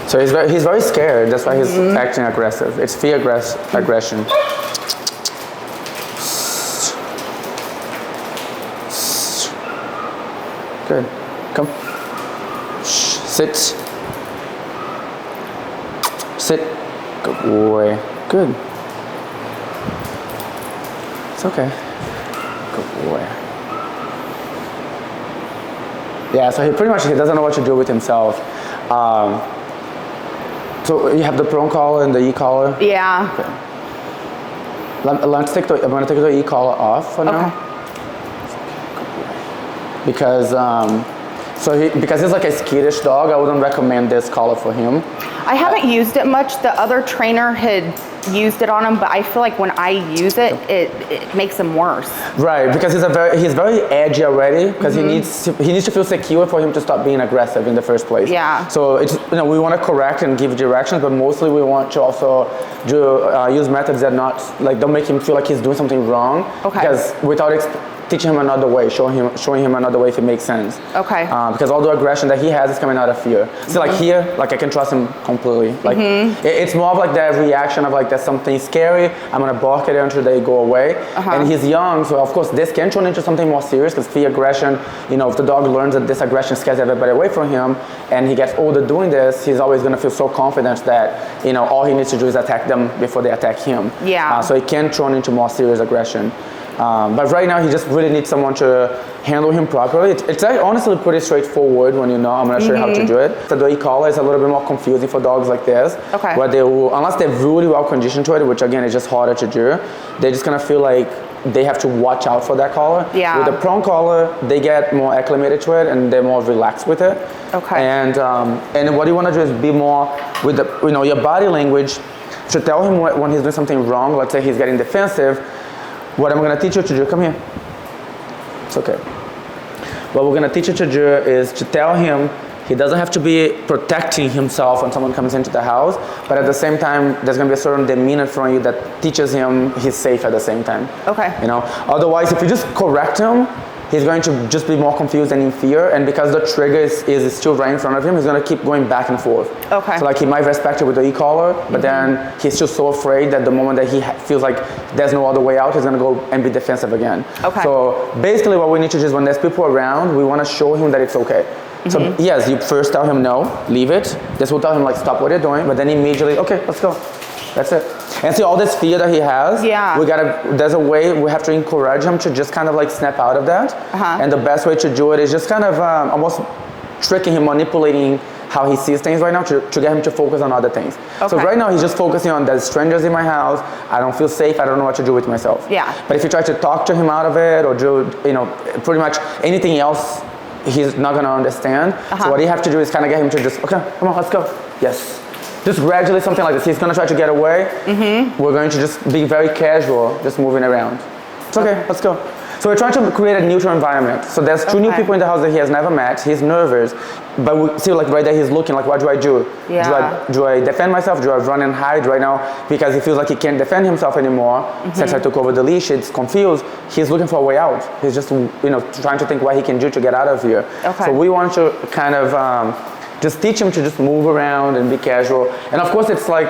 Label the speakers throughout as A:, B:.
A: So he's very scared. That's why he's acting aggressive. It's fear aggression. Good. Come. Sit. Sit. Good boy. Good. It's okay. Good boy. Yeah, so he doesn't know what to do with himself. So you have the prone collar and the e-collar?
B: Yeah.
A: Okay. I'm going to take the e-collar off for now.
B: Okay.
A: Because because he's like a skittish dog, I wouldn't recommend this collar for him.
B: I haven't used it much. The other trainer had used it on him, but I feel like when I use it, it makes him worse.
A: Right, because he's very edgy already. Because he needs to feel secure for him to stop being aggressive in the first place.
B: Yeah.
A: So it's we want to correct and give directions, but mostly we want to also use methods that don't make him feel like he's doing something wrong.
B: Okay.
A: Because without teaching him another way, showing him another way if it makes sense.
B: Okay.
A: Because all the aggression that he has is coming out of fear. So like here, like I can trust him completely. Like it's more of like that reaction of like there's something scary, I'm gonna bark at it until they go away. And he's young, so of course this can turn into something more serious because fear aggression, if the dog learns that this aggression scares everybody away from him and he gets older doing this, he's always gonna feel so confident that all he needs to do is attack them before they attack him.
B: Yeah.
A: So it can turn into more serious aggression. But right now he just really needs someone to handle him properly. It's honestly pretty straightforward when I'm going to show you how to do it. The e-collar is a little bit more confusing for dogs like this.
B: Okay.
A: Where they will, unless they're really well conditioned to it, which again is just harder to do, they're just going to feel like they have to watch out for that collar.
B: Yeah.
A: With the prone collar, they get more acclimated to it and they're more relaxed with it.
B: Okay.
A: And what you want to do is be more with your body language to tell him when he's doing something wrong. Let's say he's getting defensive. What I'm going to teach you to do, come here. It's okay. What we're going to teach you to do is to tell him he doesn't have to be protecting himself when someone comes into the house, but at the same time, there's going to be a certain demeanor from you that teaches him he's safe at the same time.
B: Okay.
A: Otherwise, if you just correct him, he's going to just be more confused and in fear, and because the trigger is still right in front of him, he's going to keep going back and forth.
B: Okay.
A: So like he might respect it with the e-collar, but then he's still so afraid that the moment that he feels like there's no other way out, he's going to go and be defensive again.
B: Okay.
A: So basically what we need to do is when there's people around, we want to show him that it's okay. So yes, you first tell him no, leave it. This will tell him like stop what you're doing, but then immediately, okay, let's go. That's it. And see all this fear that he has,
B: yeah.
A: There's a way we have to encourage him to just kind of like snap out of that. And the best way to do it is just kind of almost tricking him, manipulating how he sees things right now to get him to focus on other things. Okay. So right now he's just focusing on there's strangers in my house, I don't feel safe, I don't know what to do with myself.
B: Yeah.
A: But if you try to talk to him out of it or do, pretty much anything else, he's not gonna understand. So what you have to do is kind of get him to just, okay, come on, let's go. Yes. Just gradually something like this. He's gonna try to get away. We're going to just be very casual, just moving around. It's okay, let's go. So we're trying to create a neutral environment. So there's two new people in the house that he has never met. He's nervous, but we see like right there he's looking like, what do I do?
B: Yeah.
A: Do I defend myself? Do I run and hide right now? Because he feels like he can't defend himself anymore. Since I took over the leash, he's confused. He's looking for a way out. He's just trying to think what he can do to get out of here.
B: Okay.
A: So we want to kind of just teach him to just move around and be casual. And of course it's like,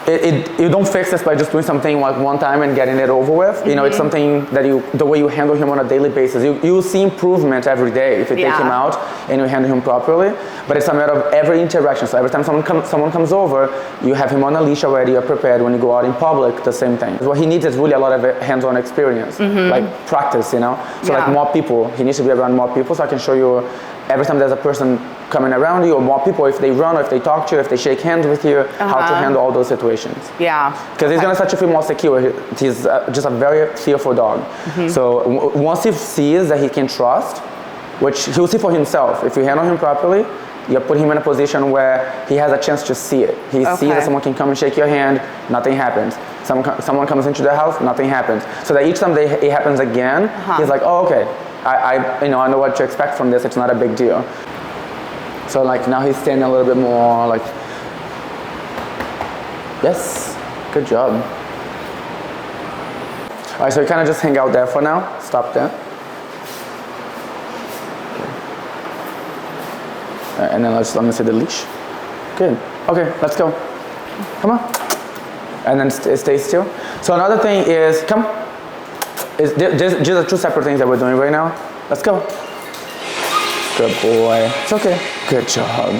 A: you don't fix this by just doing something like one time and getting it over with. It's something that the way you handle him on a daily basis, you will see improvement every day if you take him out and you handle him properly. But it's a matter of every interaction. So every time someone comes over, you have him on a leash already, you're prepared. When you go out in public, the same thing. What he needs is really a lot of hands-on experience, like practice, So like more people, he needs to be around more people so I can show you every time there's a person coming around you or more people, if they run or if they talk to you, if they shake hands with you, how to handle all those situations.
B: Yeah.
A: Because he's going to start to feel more secure. He's just a very fearful dog. So once he sees that he can trust, which he'll see for himself, if you handle him properly, you put him in a position where he has a chance to see it. He sees that someone can come and shake your hand, nothing happens. Someone comes into the house, nothing happens. So that each time it happens again, he's like, oh, okay. I know what to expect from this. It's not a big deal. So like now he's standing a little bit more like, yes, good job. All right, so you kind of just hang out there for now. Stop there. And then let me see the leash. Good. Okay, let's go. Come on. And then stay still. So another thing is, come. These are two separate things that we're doing right now. Let's go. Good boy. It's okay. Good job.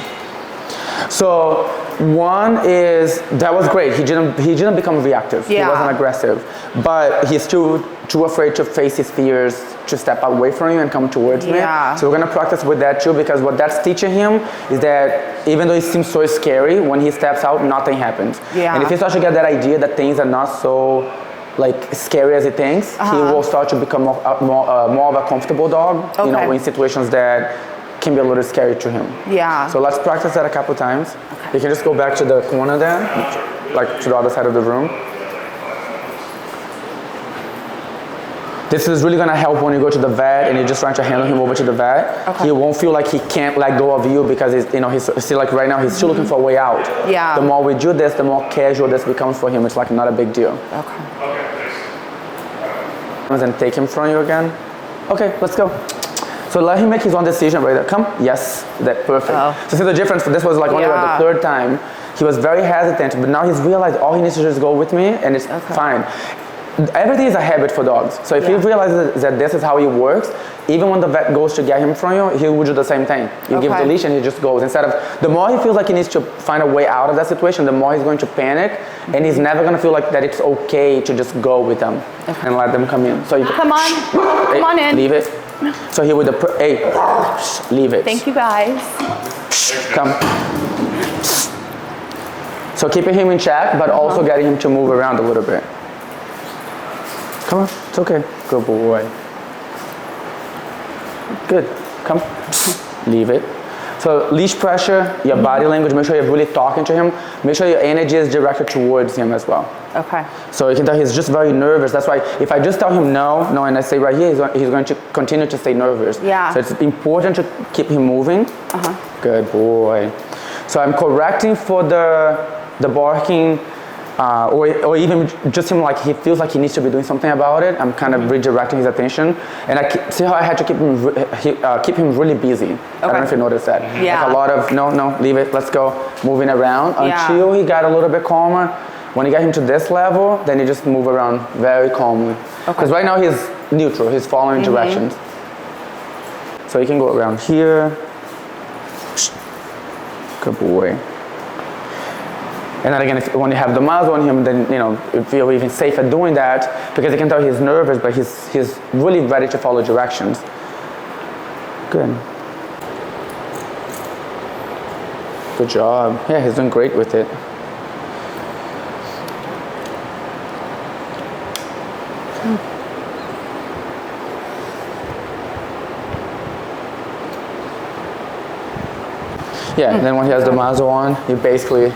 A: So one is, that was great. He didn't become reactive.
B: Yeah.
A: He wasn't aggressive. But he's too afraid to face his fears, to step away from you and come towards me. So we're gonna practice with that too, because what that's teaching him is that even though it seems so scary, when he steps out, nothing happens. And if he starts to get that idea that things are not so like scary as he thinks, he will start to become more of a comfortable dog, you know, in situations that can be a little scary to him. So let's practice that a couple times. You can just go back to the corner there, like to the other side of the room. This is really gonna help when you go to the vet and you're just trying to handle him over to the vet. He won't feel like he can't let go of you because he's, you know, he's still like right now he's still looking for a way out. The more we do this, the more casual this becomes for him. It's like not a big deal. And take him from you again. Okay, let's go. So let him make his own decision right there. Come. Yes, that perfect. So see the difference. This was like only like the third time. He was very hesitant, but now he's realized all he needs to do is go with me, and it's fine. Everything is a habit for dogs. So if he realizes that this is how he works, even when the vet goes to get him from you, he will do the same thing. You give the leash and he just goes. Instead of, the more he feels like he needs to find a way out of that situation, the more he's going to panic, and he's never going to feel like that it's okay to just go with them and let them come in. So you
B: come on, come on in.
A: Leave it. So he would, hey, leave it.
B: Thank you guys.
A: Come. So keeping him in check, but also getting him to move around a little bit. Come on, it's okay. Good boy. Good. Come. Leave it. So leash pressure, your body language, make sure you're really talking to him. Make sure your energy is directed towards him as well. So you can tell he's just very nervous. That's why if I just tell him no, and I say right here, he's going to continue to stay nervous. So it's important to keep him moving. Good boy. So I'm correcting for the barking, or even just him like he feels like he needs to be doing something about it. I'm kind of redirecting his attention, and I see how I had to keep him really busy. I don't know if you noticed that. Like a lot of no, leave it, let's go, moving around until he got a little bit calmer. When you get him to this level, then you just move around very calmly. Because right now he's neutral, he's following directions. So you can go around here. Good boy. And then again, when you have the muzzle on him, then you feel even safer doing that because you can tell he's nervous, but he's really ready to follow directions. Good. Good job. Yeah, he's doing great with it. Yeah, and then when he has the muzzle on, you basically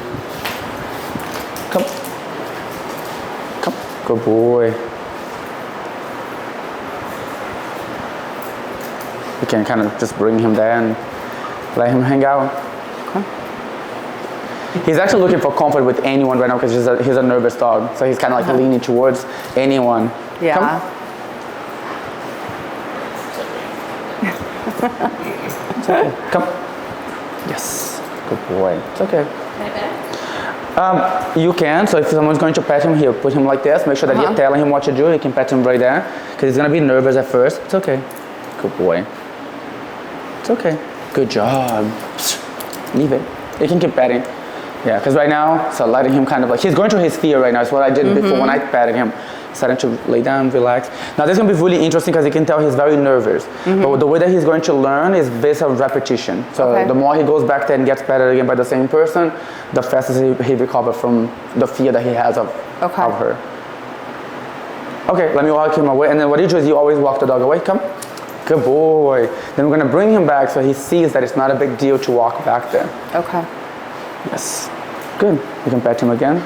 A: come. Good boy. You can kind of just bring him there and let him hang out. He's actually looking for comfort with anyone right now because he's a nervous dog. So he's kind of like leaning towards anyone. Come. It's okay. Come. Yes. Good boy. It's okay. You can. So if someone's going to pet him here, put him like this. Make sure that you're telling him what to do. You can pet him right there because he's going to be nervous at first. It's okay. Good boy. It's okay. Good job. Leave it. You can keep petting. Yeah, because right now, so letting him kind of like, he's going through his fear right now. It's what I did before when I patted him. Starting to lay down, relax. Now this is going to be really interesting because you can tell he's very nervous. But the way that he's going to learn is based on repetition. So the more he goes back there and gets petted again by the same person, the faster he recovers from the fear that he has of her. Okay, let me walk him away. And then what you do is you always walk the dog away. Come. Good boy. Then we're going to bring him back so he sees that it's not a big deal to walk back there. Yes. Good. You can pet him again.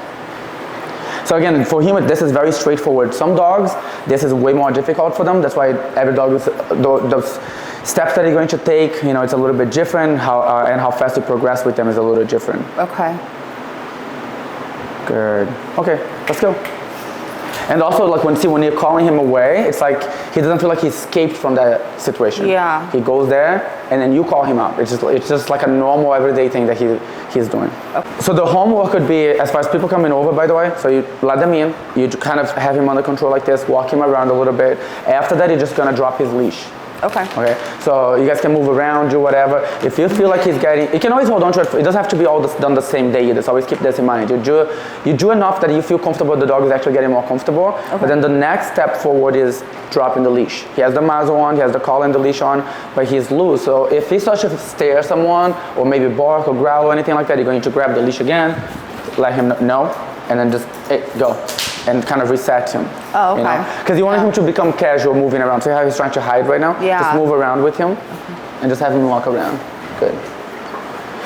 A: So again, for him, this is very straightforward. Some dogs, this is way more difficult for them. That's why every dog is, those steps that you're going to take, it's a little bit different. And how fast you progress with them is a little different. Good. Okay, let's go. And also, like when you're calling him away, it's like he doesn't feel like he escaped from that situation.
B: Yeah.
A: He goes there, and then you call him up. It's just like a normal everyday thing that he's doing.
B: Okay.
A: So the homework could be, as far as people coming over, by the way, so you let them in, you kind of have him under control like this, walk him around a little bit. After that, you're just gonna drop his leash.
B: Okay.
A: Okay, so you guys can move around, do whatever. If you feel like he's getting, you can always hold on to it. It doesn't have to be all done the same day either. So always keep this in mind. You do enough that you feel comfortable, the dog is actually getting more comfortable. Okay. But then the next step forward is dropping the leash. He has the muzzle on, he has the collar and the leash on, but he's loose. So if he starts to stare at someone, or maybe bark or growl or anything like that, you're going to grab the leash again, let him know, and then just go. And kind of reset him.
B: Oh, okay.
A: You know? Because you want him to become casual moving around. See how he's trying to hide right now?
B: Yeah.
A: Just move around with him and just have him walk around. Good.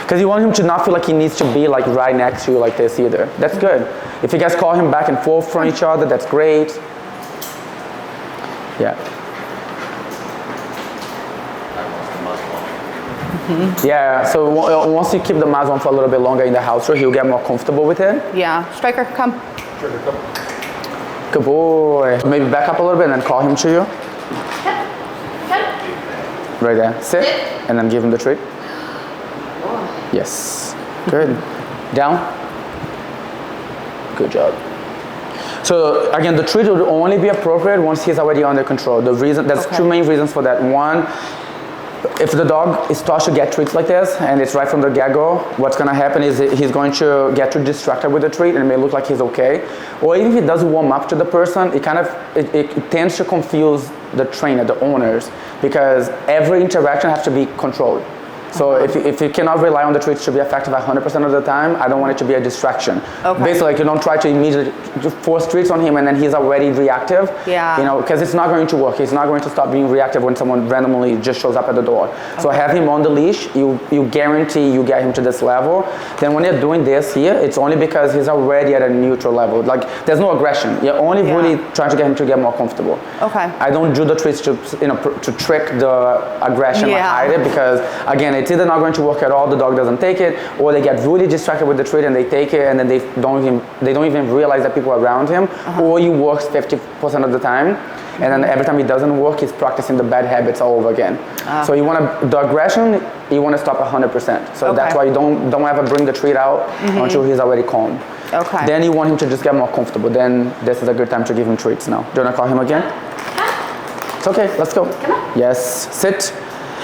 A: Because you want him to not feel like he needs to be like right next to you like this either. That's good. If you guys call him back and forth from each other, that's great. Yeah. Yeah, so once you keep the muzzle on for a little bit longer in the house, he'll get more comfortable with it.
B: Yeah. Striker, come.
A: Good boy. Maybe back up a little bit and then call him to you. Right there. Sit. And then give him the treat. Yes. Good. Down. Good job. So again, the treat will only be appropriate once he's already under control. There's two main reasons for that. One, if the dog starts to get treats like this and it's right from the get-go, what's going to happen is he's going to get too distracted with the treat and it may look like he's okay. Or even if he does warm up to the person, it tends to confuse the trainer, the owners, because every interaction has to be controlled. So if you cannot rely on the treats to be effective 100% of the time, I don't want it to be a distraction. Okay. Basically, like you don't try to immediately force treats on him and then he's already reactive.
B: Yeah.
A: You know, because it's not going to work. He's not going to stop being reactive when someone randomly just shows up at the door. Okay. So have him on the leash. You guarantee you get him to this level. Then when you're doing this here, it's only because he's already at a neutral level. Like there's no aggression. You're only really trying to get him to get more comfortable. Okay. I don't do the treats to to trick the aggression or hide it, because again, it's either not going to work at all, the dog doesn't take it, or they get really distracted with the treat and they take it and then they don't even realize that people are around him, or he works 50% of the time, and then every time he doesn't work, he's practicing the bad habits all over again. So you want the aggression, you want to stop 100%. So that's why you don't ever bring the treat out until he's already calm. Okay. Then you want him to just get more comfortable. Then this is a good time to give him treats now. Do you want to call him again? It's okay, let's go. Come on. Yes, sit.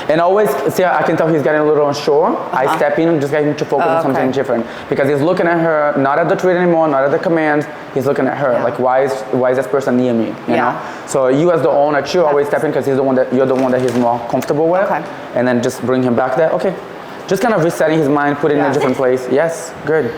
A: And always, see, I can tell he's getting a little unsure. I step in and just get him to focus on something different. Because he's looking at her, not at the treat anymore, not at the commands. He's looking at her, like, why is this person near me, you know? So you as the owner, too, always step in because you're the one that he's more comfortable with. Okay. And then just bring him back there. Okay. Just kind of resetting his mind, put it in a different place. Yes, good.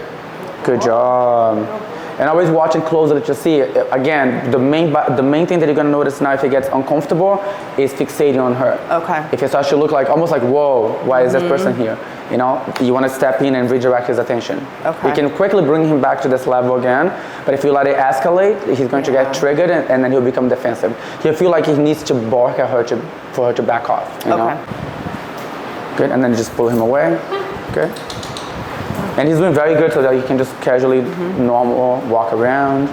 A: Good job. And always watching closely to see, again, the main thing that you're gonna notice now if he gets uncomfortable is fixating on her. Okay. If it starts to look like, almost like, whoa, why is this person here? You know, you wanna step in and redirect his attention. Okay. You can quickly bring him back to this level again, but if you let it escalate, he's going to get triggered and then he'll become defensive. He'll feel like he needs to bark at her for her to back off, you know? Good, and then just pull him away. Good. And he's doing very good so that you can just casually normal walk around.